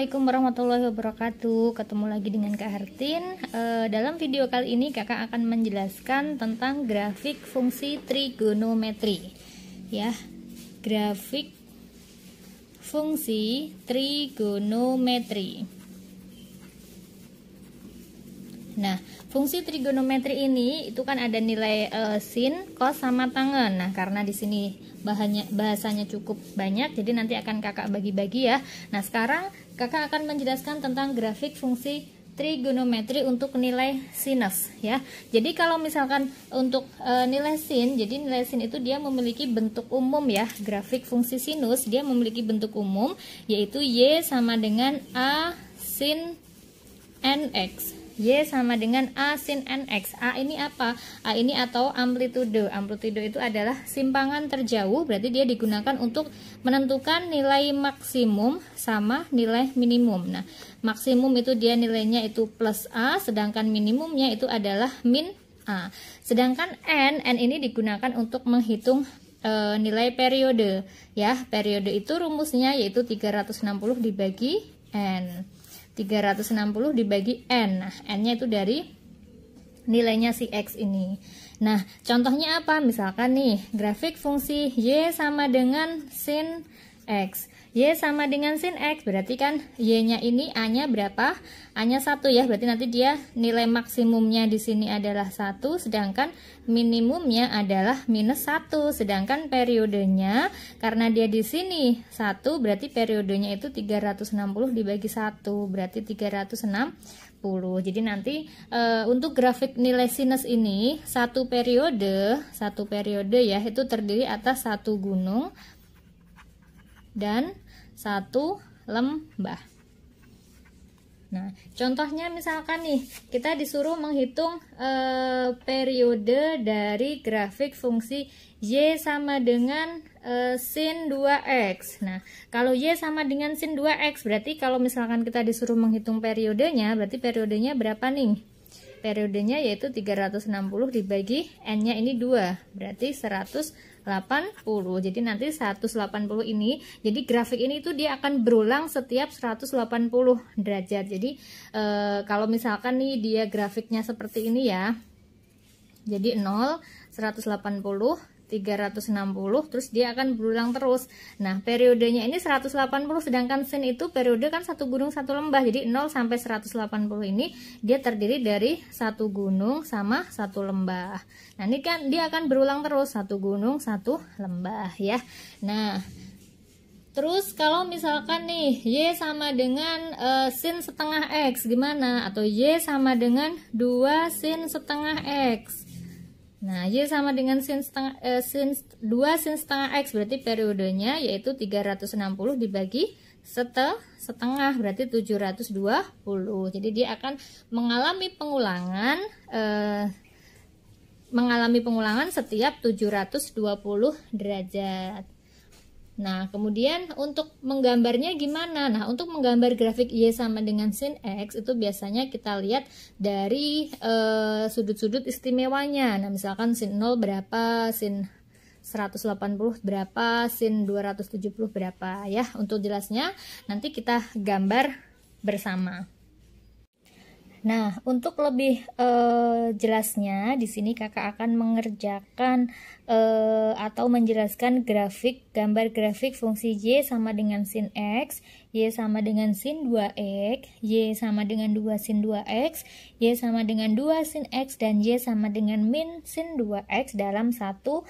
Assalamualaikum warahmatullahi wabarakatuh. Ketemu lagi dengan Kak Hertin. Dalam video kali ini kakak akan menjelaskan tentang grafik fungsi trigonometri. Ya, grafik fungsi trigonometri. Nah, fungsi trigonometri ini itu kan ada nilai sin, cos sama tangen. Nah, karena di sini bahasanya cukup banyak, jadi nanti akan kakak bagi-bagi ya. Nah, sekarang kakak akan menjelaskan tentang grafik fungsi trigonometri untuk nilai sinus ya. Jadi kalau misalkan untuk nilai sin, jadi nilai sin itu dia memiliki bentuk umum ya. Grafik fungsi sinus dia memiliki bentuk umum, yaitu y sama dengan a sin nx. Y sama dengan A sin NX. A ini apa? A ini atau amplitude. Amplitude itu adalah simpangan terjauh, berarti dia digunakan untuk menentukan nilai maksimum sama nilai minimum. Nah, maksimum itu dia nilainya itu plus A, sedangkan minimumnya itu adalah min A. Sedangkan N ini digunakan untuk menghitung nilai periode. Ya, periode itu rumusnya yaitu 360 dibagi N. 360 dibagi N. Nah, N-nya itu dari nilainya si X ini. Nah, contohnya apa? Misalkan nih, grafik fungsi Y sama dengan sin X. Y sama dengan sin X, berarti kan Y-nya ini A-nya berapa? A-nya 1 ya, berarti nanti dia nilai maksimumnya di sini adalah 1, sedangkan minimumnya adalah minus 1, sedangkan periodenya karena dia di sini 1, berarti periodenya itu 360 dibagi 1, berarti 360. Jadi nanti untuk grafik nilai sinus ini satu periode ya itu terdiri atas satu gunung dan satu lembah. Nah, contohnya misalkan nih, kita disuruh menghitung periode dari grafik fungsi Y sama dengan sin 2X. Nah, kalau Y sama dengan sin 2X, berarti kalau misalkan kita disuruh menghitung periodenya, berarti periodenya berapa nih? Periodenya yaitu 360 dibagi N-nya ini 2, berarti 180. Jadi nanti 180 ini, jadi grafik ini tuh dia akan berulang setiap 180 derajat. Jadi kalau misalkan nih dia grafiknya seperti ini ya, jadi 0, 180, 360, terus dia akan berulang terus. Nah, periodenya ini 180, sedangkan sin itu periode kan satu gunung satu lembah. Jadi 0 sampai 180 ini dia terdiri dari satu gunung sama satu lembah. Nah, ini kan dia akan berulang terus, satu gunung satu lembah ya. Nah, terus kalau misalkan nih Y sama dengan sin setengah X gimana? Atau Y sama dengan 2 sin setengah X. Nah, Y sama dengan sin 2 sin setengah X, berarti periodenya yaitu 360 dibagi setengah, berarti 720. Jadi dia akan mengalami pengulangan setiap 720 derajat. Nah, kemudian untuk menggambarnya gimana? Nah, untuk menggambar grafik Y sama dengan sin X itu biasanya kita lihat dari sudut-sudut istimewanya. Nah, misalkan sin 0 berapa, sin 180 berapa, sin 270 berapa ya. Untuk jelasnya nanti kita gambar bersama. Nah, untuk lebih jelasnya di sini kakak akan mengerjakan atau menjelaskan gambar grafik fungsi Y sama dengan sin X, Y sama dengan sin 2X, Y sama dengan 2 sin 2X, Y sama dengan 2 sin X, dan Y sama dengan min sin 2X dalam satu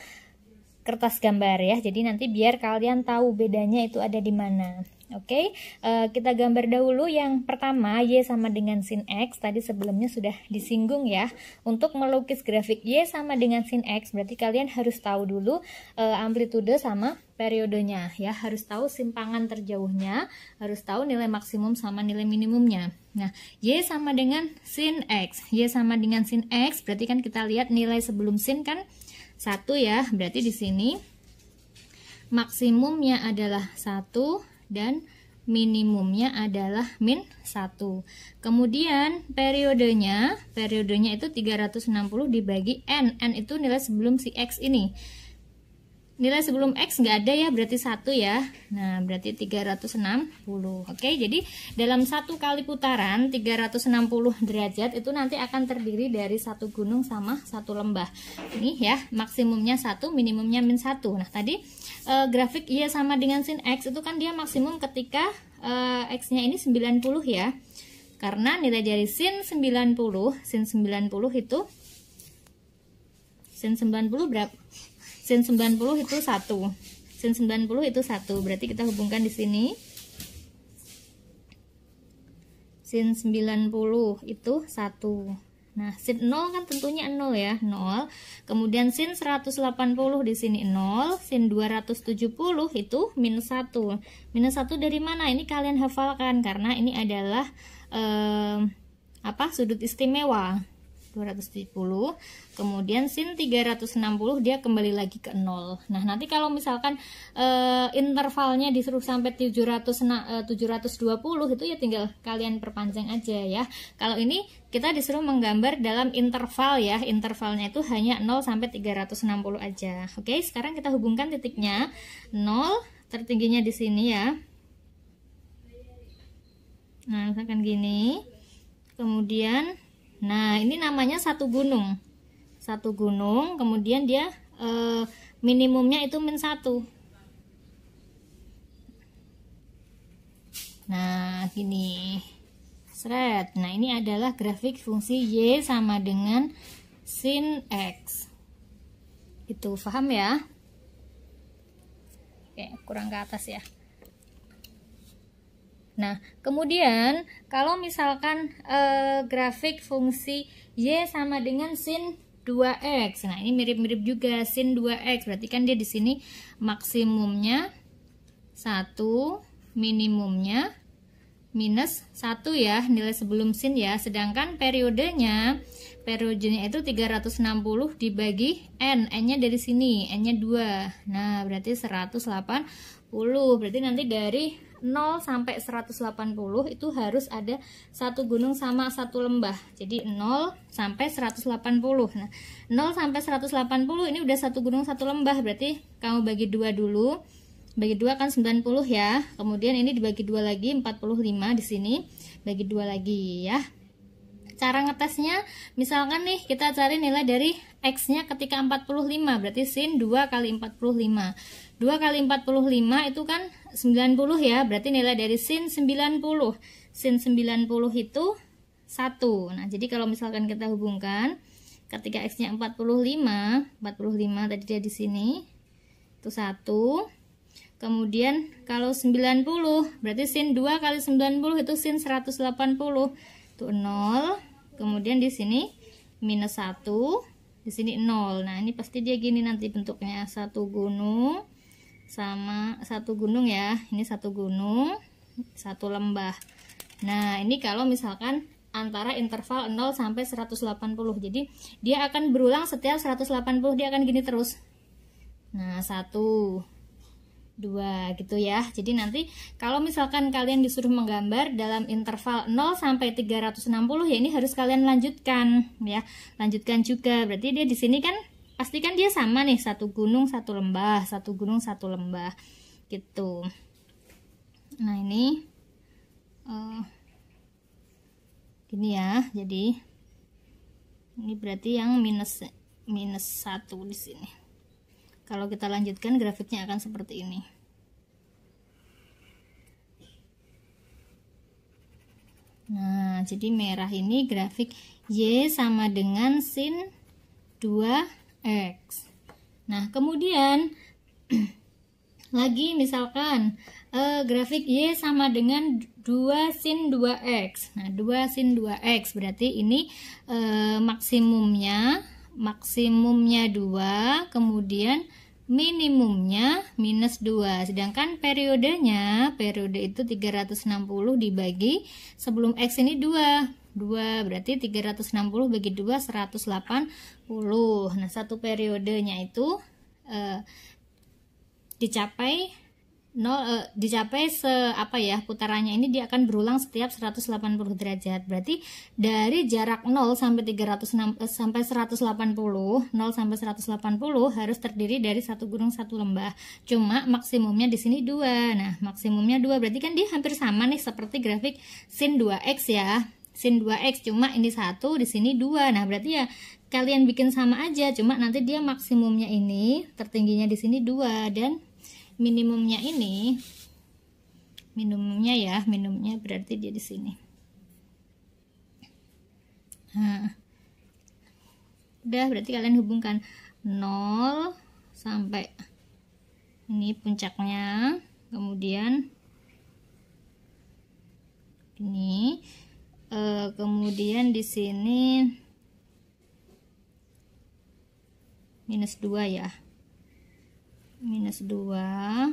kertas gambar ya. Jadi nanti biar kalian tahu bedanya itu ada di mana. Oke, kita gambar dahulu yang pertama Y sama dengan sin X. Tadi sebelumnya sudah disinggung ya. Untuk melukis grafik Y sama dengan sin X, berarti kalian harus tahu dulu amplitude sama periodenya ya. Harus tahu simpangan terjauhnya, harus tahu nilai maksimum sama nilai minimumnya. Nah, Y sama dengan sin X. Y sama dengan sin X, berarti kan kita lihat nilai sebelum sin kan 1 ya. Berarti di sini maksimumnya adalah 1 dan minimumnya adalah min 1. Kemudian periodenya itu 360 dibagi N. N itu nilai sebelum si X ini. nilai sebelum X nggak ada ya, berarti 1 ya. Nah, berarti 360. Oke, jadi dalam satu kali putaran 360 derajat itu nanti akan terdiri dari satu gunung sama satu lembah. Ini ya, maksimumnya 1, minimumnya min 1. Nah, tadi grafik Y sama dengan sin X itu kan dia maksimum ketika X-nya ini 90 ya. Karena nilai dari sin 90 itu sin 90 berapa? Sin 90 itu 1. Sin 90 itu 1. Berarti kita hubungkan di sini. Sin 90 itu 1. Nah, sin 0 kan tentunya 0 ya, 0. Kemudian sin 180 di sini 0, sin 270 itu minus 1. Minus 1 dari mana? Ini kalian hafalkan karena ini adalah sudut istimewa. 270, kemudian sin 360 dia kembali lagi ke 0. Nah, nanti kalau misalkan intervalnya disuruh sampai 720 itu ya tinggal kalian perpanjang aja ya. Kalau ini kita disuruh menggambar dalam interval ya, intervalnya itu hanya 0 sampai 360 aja. Oke, sekarang kita hubungkan titiknya. 0 tertingginya di sini ya. Nah, misalkan gini. Kemudian nah, ini namanya satu gunung. Satu gunung, kemudian dia minimumnya itu min 1. Nah, gini. Seret. Nah, ini adalah grafik fungsi Y sama dengan sin X. Itu paham ya? Oke, kurang ke atas ya. Nah, kemudian kalau misalkan grafik fungsi Y sama dengan sin 2X. Nah, ini mirip-mirip juga sin 2X. Berarti kan dia di sini maksimumnya 1, minimumnya minus 1 ya, nilai sebelum sin ya. Sedangkan periodenya itu 360 dibagi N-nya dari sini, N-nya 2. Nah, berarti 180. Berarti nanti dari 0 sampai 180 itu harus ada satu gunung sama satu lembah. Jadi 0 sampai 180. Nah, 0 sampai 180 ini udah satu gunung satu lembah. Berarti kamu bagi 2 dulu. Bagi 2 kan 90 ya. Kemudian ini dibagi 2 lagi 45 di sini. Bagi 2 lagi ya. Cara ngetesnya, misalkan nih kita cari nilai dari X-nya ketika 45, berarti sin 2 kali 45. 2 kali 45 itu kan 90 ya, berarti nilai dari sin 90. Sin 90 itu 1. Nah, jadi kalau misalkan kita hubungkan, ketika X-nya 45 tadi dia di sini, itu 1. Kemudian kalau 90, berarti sin 2 kali 90 itu sin 180. Itu 0, kemudian di sini minus 1, di sini 0. Nah, ini pasti dia gini nanti bentuknya, satu gunung sama satu gunung ya. Ini satu gunung, satu lembah. Nah, ini kalau misalkan antara interval 0 sampai 180. Jadi dia akan berulang setiap 180, dia akan gini terus. Nah, 1 2 gitu ya. Jadi nanti kalau misalkan kalian disuruh menggambar dalam interval 0 sampai 360 ya, ini harus kalian lanjutkan ya. Lanjutkan juga. Berarti dia di sini kan pastikan dia sama nih, satu gunung satu lembah, satu gunung satu lembah gitu. Nah, ini gini ya. Jadi ini berarti yang minus 1 di sini. Kalau kita lanjutkan grafiknya akan seperti ini. Nah, jadi merah ini grafik Y sama dengan sin 2X. Nah, kemudian lagi misalkan grafik Y sama dengan 2 sin 2X. Nah, 2 sin 2X berarti ini maksimumnya 2, kemudian minimumnya minus 2. Sedangkan periode itu 360 dibagi sebelum X ini 2 berarti 360 bagi 2 180. Nah, satu periodenya itu dicapai dicapai putarannya ini dia akan berulang setiap 180 derajat. Berarti dari jarak 0 sampai 180, 0 sampai 180 harus terdiri dari satu gunung satu lembah. Cuma maksimumnya di sini 2. Nah, maksimumnya 2 berarti kan dia hampir sama nih seperti grafik sin 2x ya. Sin 2x, cuma ini 1, di sini 2. Nah, berarti ya kalian bikin sama aja, cuma nanti dia maksimumnya ini tertingginya di sini 2 dan minimumnya berarti dia di sini. Nah, udah, berarti kalian hubungkan 0 sampai ini puncaknya, kemudian ini, kemudian di sini minus 2 ya. Minus 2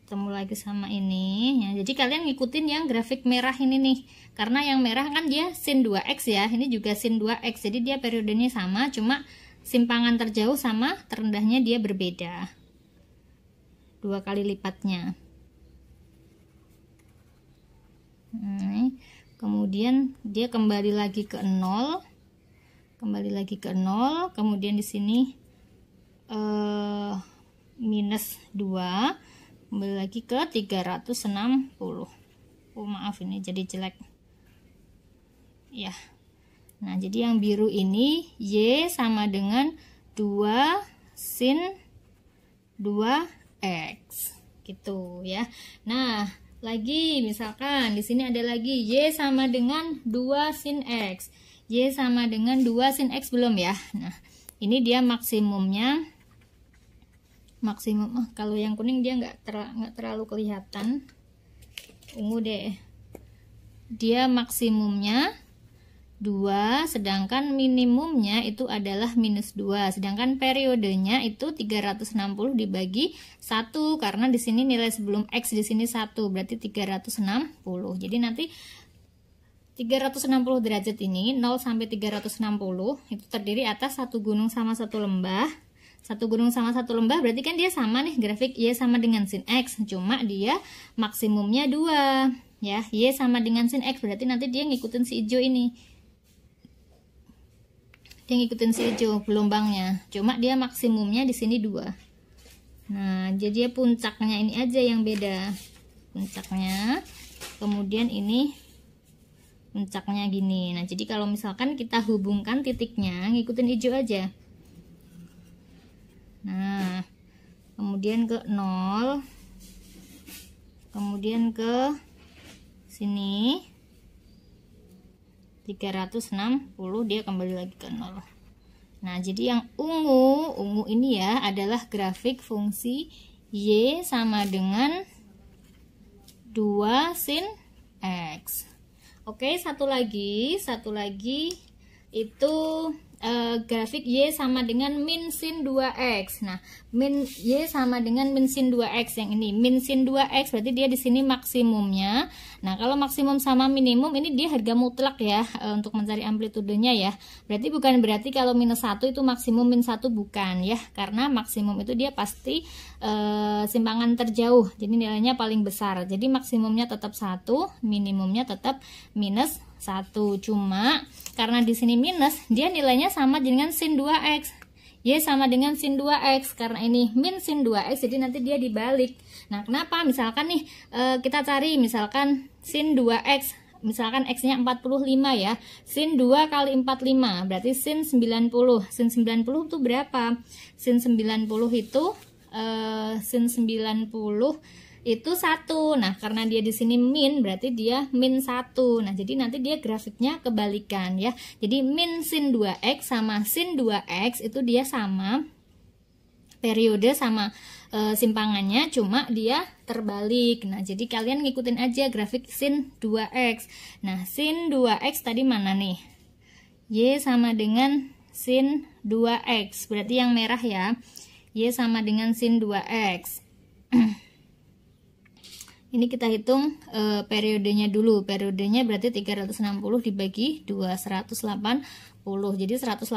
ketemu lagi sama ini ya. Jadi kalian ngikutin yang grafik merah ini nih, karena yang merah kan dia sin 2x ya, ini juga sin 2x, jadi dia periodenya sama, cuma simpangan terjauh sama terendahnya dia berbeda, 2 kali lipatnya. Kemudian dia kembali lagi ke 0, kemudian di sini minus 2, kembali lagi ke 360. Maaf, ini jadi jelek ya. Nah, jadi yang biru ini Y sama dengan 2 sin 2x gitu ya. Nah, lagi misalkan di sini ada lagi Y sama dengan 2 sin x. Y sama dengan 2 sin x belum ya. Nah, ini dia maksimum, kalau yang kuning dia nggak terlalu kelihatan, ungu deh. Dia maksimumnya 2, sedangkan minimumnya itu adalah minus 2, sedangkan periodenya itu 360 dibagi 1, karena di sini nilai sebelum x di sini 1, berarti 360. Jadi nanti 360 derajat ini 0 sampai 360 itu terdiri atas satu gunung sama satu lembah. Satu gunung sama satu lembah berarti kan dia sama nih, grafik Y sama dengan sin X, cuma dia maksimumnya 2 ya. Y sama dengan sin X berarti nanti dia ngikutin si hijau ini, dia ngikutin si hijau gelombangnya, cuma dia maksimumnya di sini 2. Nah, jadi puncaknya ini aja yang beda, puncaknya, kemudian ini puncaknya gini. Nah, jadi kalau misalkan kita hubungkan titiknya ngikutin hijau aja. Nah, kemudian ke 0, kemudian ke sini 360, dia kembali lagi ke 0. Nah, jadi yang ungu ini ya adalah grafik fungsi Y sama dengan 2 sin X. Oke, satu lagi itu grafik Y sama dengan min sin 2x. Nah, min Y sama dengan min sin 2x, yang ini min sin 2x berarti dia di sini maksimumnya. Nah, kalau maksimum sama minimum ini dia harga mutlak ya, untuk mencari amplitudenya ya. Berarti kalau minus 1 itu maksimum, min 1 bukan ya, karena maksimum itu dia pasti simpangan terjauh, jadi nilainya paling besar. Jadi maksimumnya tetap 1, minimumnya tetap minus 1. Cuma karena di sini minus, dia nilainya sama dengan sin 2x. Y sama dengan sin 2x, karena ini min sin 2x, jadi nanti dia dibalik. Nah, kenapa? Misalkan nih kita cari misalkan sin 2x, misalkan x-nya 45 ya. Sin 2 kali 45 berarti sin 90. Sin 90 itu berapa? Sin 90 itu 1. Nah, karena dia di sini min berarti dia min 1. Nah, jadi nanti dia grafiknya kebalikan ya. Jadi min sin 2x sama sin 2x itu dia sama periode sama simpangannya, cuma dia terbalik. Nah, jadi kalian ngikutin aja grafik sin 2x. Nah, sin 2x tadi mana nih? Y sama dengan sin 2x. Berarti yang merah ya. Y sama dengan sin 2x. Ini kita hitung periodenya dulu. Periodenya berarti 360 dibagi 2, 180. Jadi 180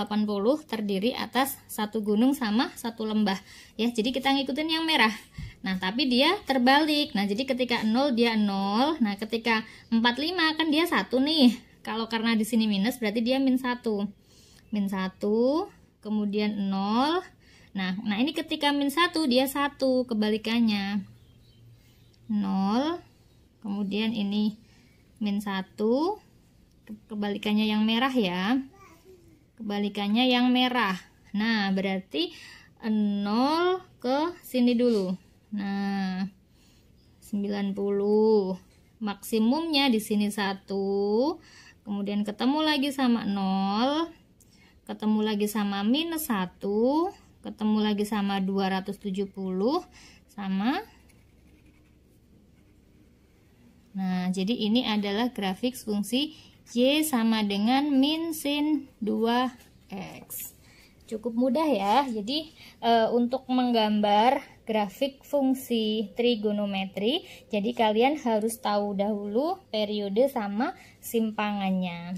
terdiri atas satu gunung sama satu lembah ya. Jadi kita ngikutin yang merah. Nah, tapi dia terbalik. Nah, jadi ketika 0 dia 0. Nah, ketika 45 kan dia 1 nih. Kalau karena di sini minus berarti dia min 1. Min 1, kemudian 0. Nah, ini ketika min 1 dia 1, kebalikannya. 0. Kemudian ini min 1. Kebalikannya yang merah ya. Kebalikannya yang merah. Nah, berarti 0 ke sini dulu. Nah, 90. Maksimumnya di sini 1. Kemudian ketemu lagi sama 0. Ketemu lagi sama minus 1. Ketemu lagi sama 270. Sama. Nah, jadi ini adalah grafik fungsi Y sama dengan min sin 2X. Cukup mudah ya. Jadi untuk menggambar grafik fungsi trigonometri, jadi kalian harus tahu dahulu periode sama simpangannya.